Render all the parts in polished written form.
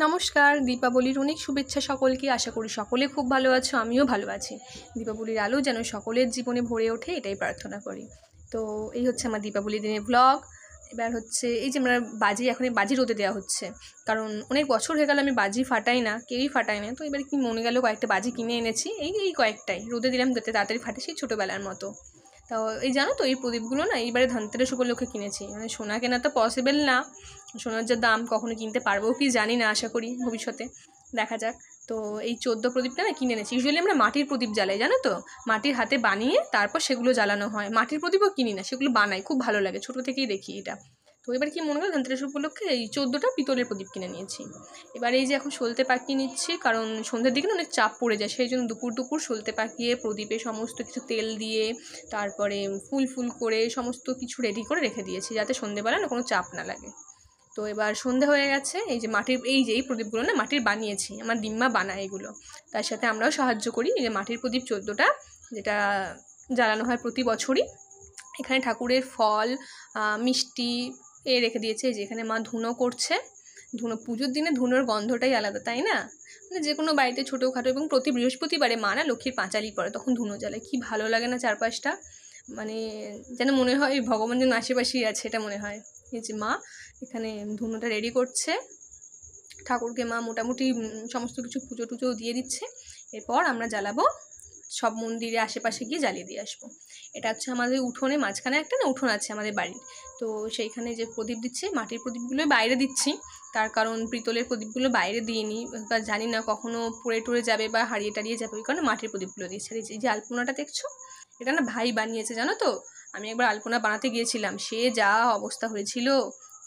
নমস্কার, দীপাবলির অনেক শুভেচ্ছা সকলকে। আশা করি সকলে খুব ভালো আছো, আমিও ভালো আছি। দীপাবলির আলো যেন সকলের জীবনে ভরে ওঠে, এটাই প্রার্থনা করি। তো এই হচ্ছে আমার দীপাবলির দিনের ব্লগ। এবার হচ্ছে এই যে আমরা এখন বাজি রোদে দেওয়া হচ্ছে, কারণ অনেক বছর হয়ে গেল আমি বাজি ফাটাই না, কেউই ফাটাই না। তো এবার কি মনে গেল কয়েকটা বাজি কিনে এনেছি, এই কয়েকটাই রোদে দিলাম যাতে তাড়াতাড়ি ফাটে, সেই ছোটোবেলার মতো। তো এই জানো তো এই প্রদীপগুলো না এইবারে ধনতেরাস উপলক্ষে কিনেছি। মানে সোনা কেনা তো পসিবল না, সোনার যা দাম কখনো কিনতে পারবো কি জানি না, আশা করি ভবিষ্যতে দেখা যাক। তো এই 14 প্রদীপটা না কিনে এনেছি। ইউজুয়ালি আমরা মাটির প্রদীপ জ্বালাই, জানো তো, মাটির হাতে বানিয়ে তারপর সেগুলো জ্বালানো হয়। মাটির প্রদীপও কিনি না, সেগুলো বানাই, খুব ভালো লাগে, ছোটো থেকেই দেখি এটা। তো এবার কি মনে হলো ধনতেরাস উপলক্ষে এই 14টা পিতলের প্রদীপ কিনে নিয়েছি। এবার এই যে এখন সলতে পাকিয়ে নিচ্ছি, কারণ সন্ধ্যের দিকে না অনেক চাপ পড়ে যায়, সেই জন্য দুপুর সলতে পাকিয়ে প্রদীপে সমস্ত কিছু তেল দিয়ে তারপরে ফুল করে সমস্ত কিছু রেডি করে রেখে দিয়েছি, যাতে সন্ধ্যেবেলা না কোনো চাপ না লাগে। তো এবার সন্ধে হয়ে গেছে। এই যে এই প্রদীপগুলো না মাটির বানিয়েছি, আমার দিম্মা বানায় এগুলো, তার সাথে আমরাও সাহায্য করি। এই যে মাটির প্রদীপ 14টা, যেটা জ্বালানো হয় প্রতি বছরই। এখানে ঠাকুরের ফল মিষ্টি রেখে দিয়েছে। এই যে এখানে মা ধুনো করছে। ধুনো পুজোর দিনে ধুনোর গন্ধটাই আলাদা, তাই না? মানে যে কোনো বাড়িতে ছোটোখাটো, এবং প্রতি বৃহস্পতিবারে মা না লক্ষ্মীর পাঁচালি পড়ে, তখন ধুনো জ্বালায়। কি ভালো লাগে না চারপাশটা, মানে যেন মনে হয় ভগবান যেন আশেপাশেই আছে, এটা মনে হয়। এই যে মা এখানে ধুনোটা রেডি করছে, ঠাকুরকে মা মোটামুটি সমস্ত কিছু পুজো টুজো দিয়ে দিচ্ছে। এরপর আমরা জ্বালাবো, সব মন্দিরে আশেপাশে গিয়ে জ্বালিয়ে দিয়ে আসবো। এটা হচ্ছে আমাদের উঠোনে, মাঝখানে একটা না উঠোন আছে আমাদের বাড়ির, তো সেইখানে যে প্রদীপ দিচ্ছে, মাটির প্রদীপগুলোই বাইরে দিচ্ছি, তার কারণ পিতলের প্রদীপগুলো বাইরে দিইনি, বা জানি না কখনো পড়ে টরে যাবে বা হারিয়ে টারিয়ে যাবে, ওই কারণে মাটির প্রদীপগুলো দিচ্ছে। এই যে আলপনাটা দেখছো, এটা না ভাই বানিয়েছে, জানো তো। আমি একবার আলপনা বানাতে গিয়েছিলাম, সে যা অবস্থা হয়েছিল,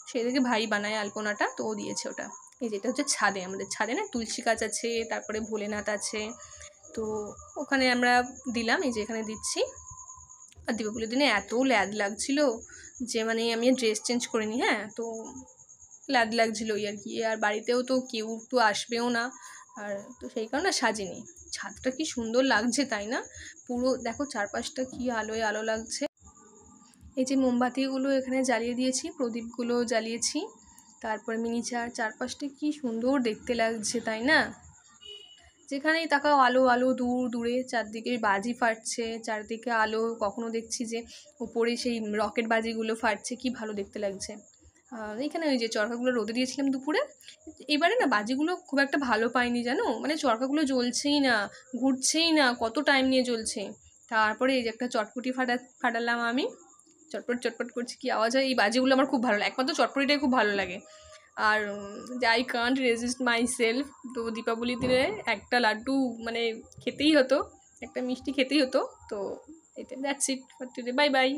সেদিকে ভাই বানায় আলপনাটা, তো ও দিয়েছে ওটা। এই যেটা হচ্ছে ছাদে, আমাদের ছাদে না তুলসী গাছ আছে, তারপরে ভোলেনাথ আছে, তো ওখানে আমরা দিলাম। এই যে এখানে দিচ্ছি। আর দীপাবলির দিনে এত ল্যাদ লাগছিল যে মানে আমি ড্রেস চেঞ্জ করিনি, হ্যাঁ, তো ল্যাদ লাগছিল ওই আর কি। আর বাড়িতেও তো কেউ তো আসবেও না, আর তো সেই কারণে সাজিনি। ছাদটা কি সুন্দর লাগছে, তাই না? পুরো দেখো চারপাশটা কি আলোয় আলো লাগছে। এই যে মোমবাতিগুলো এখানে জ্বালিয়ে দিয়েছি, প্রদীপগুলো জ্বালিয়েছি, তারপর মিনিচার, চারপাশটা কি সুন্দর দেখতে লাগছে, তাই না? যেখানেই তাকাও আলো আলো, দূরে চারদিকে বাজি ফাটছে, চারদিকে আলো। কখনো দেখছি যে উপরে সেই রকেট বাজিগুলো ফাটছে, কি ভালো দেখতে লাগছে। এইখানে ওই যে চরকাগুলো রোদে দিয়েছিলাম দুপুরে, এবারে না বাজিগুলো খুব একটা ভালো পাইনি, জানো, মানে চরকাগুলো জ্বলছেই না, ঘুরছেই না, কত টাইম নিয়ে জ্বলছে। তারপরে এই যে একটা চটপটি ফাটালাম আমি, চটপট করছি, কি আওয়াজ হয়। এই বাজিগুলো আমার খুব ভালো লাগে, একমাত্র চটপটিটাই খুব ভালো লাগে। আর I can't resist myself. তো দীপাবলির দিনে একটা লাড্ডু মানে খেতেই হতো, একটা মিষ্টি খেতেই হতো। তো এটা that's it for today, bye bye.